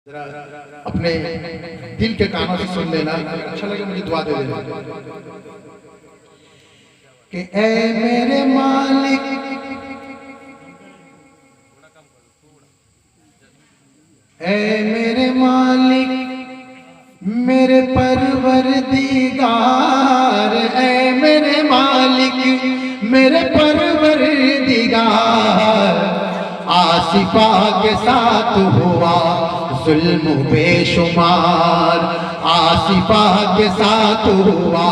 जरा अपने दिल के कानों से सुन लेना, अच्छा लगे मुझे दुआ दे देना कि ऐ मेरे मालिक, ऐ मेरे मालिक, मेरे परवरदिगार, ऐ मेरे मालिक, मेरे परवरदिगार, आसिफा के साथ हुआ जुल्म बेशुमार, आसिफा के साथ हुआ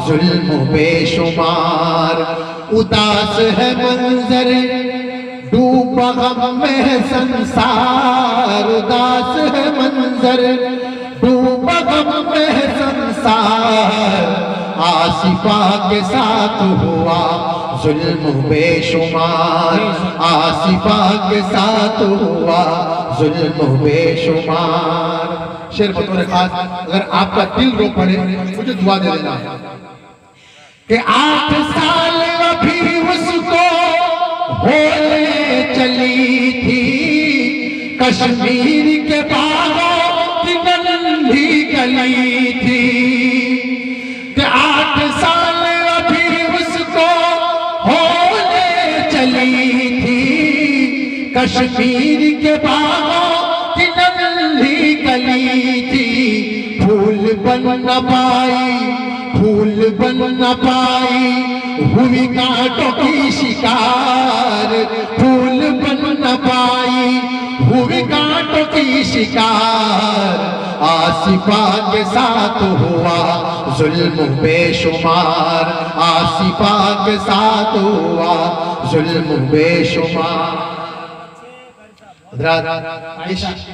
जुल्म बेशुमार। उदास है मंजर डूबा गम में संसार, उदास है मंजर डूबा गम में संसार, आसिफा के साथ हुआ जुल्म बेशुमार, आसिफा के साथ हुआ जुल्म बेशुमार। शेर बतौर खास अगर आपका दिल रो पड़े मुझे दुआ दे देना कि 8 साल अभी उसको होने चली थी, कश्मीर के बागों की नन्ही गली थी, कि 8 साल अभी उसको होने चली थी, कश्मीर के बागों की नन्ही गली थी। फूल बन न पाई, फूल बन न पाई, हुई कांटों की शिकार, फूल बन न पाई, हुई कांटों की शिकार, आसिफा के साथ हुआ जुल्म बेशुमार, आसिफा के साथ हुआ जुल्म बेशुमार।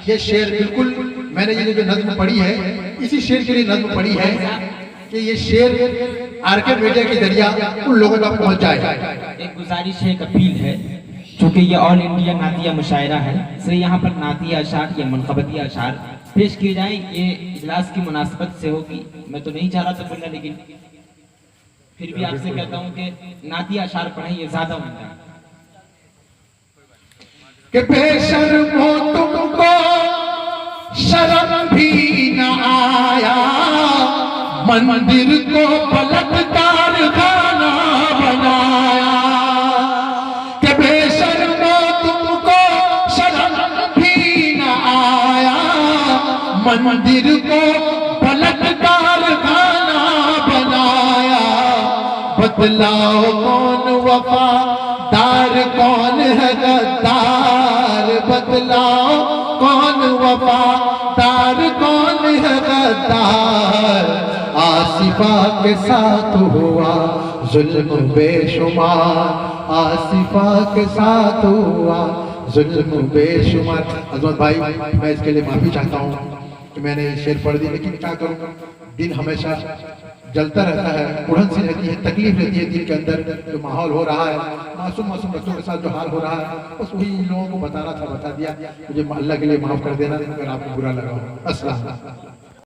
ये शेर बिल्कुल मैंने ये जो नज्म पढ़ी है इसी शेर के लिए नज्म पढ़ी है कि ये शेर आरके मीडिया के जरिया उन लोगों तक पहुंच जाए। एक गुजारिश है, एक अपील है, चूंकि ये ऑल इंडिया नातिया मुशायरा है, इसलिए यहाँ पर नातिया अशार या मनकबतिया अशार पेश किए जाए। ये इजलास की मुनासबत से होगी, मैं तो नहीं चाह रहा था बोलना, लेकिन फिर भी आपसे कहता हूँ कि नातिया अशार पढ़ें, ये ज्यादा होता है। कि बेशर्मो तुमको शर्म भी न आया, मंदिर को बलात्कार खाना बनाया, कि बेशर्मो तुमको शर्म भी न आया, मंदिर को बलात्कार खाना बनाया। बतलाओ कौन वफादार कौन है गद्दार, बतलाओ कौन वफादार कौन है गद्दार, आसिफा के साथ हुआ जुल्म बेशुमार, आसिफा के साथ हुआ जुल्म बेशुमार। अजमत भाई मैं इसके लिए माफी चाहता हूँ कि मैंने ये शेर पढ़ दी, लेकिन क्या करूँ, दिल हमेशा जलता रहता है, उड़न सी रहती है, तकलीफ रहती है दिल के अंदर। जो माहौल हो रहा है, मासूम मासूम बच्चों के साथ जो हाल हो रहा है, बस वही लोगों को बताना था, बता दिया। मुझे अल्लाह के लिए माफ कर देना अगर आपको बुरा लगा हो। अस्सलाम।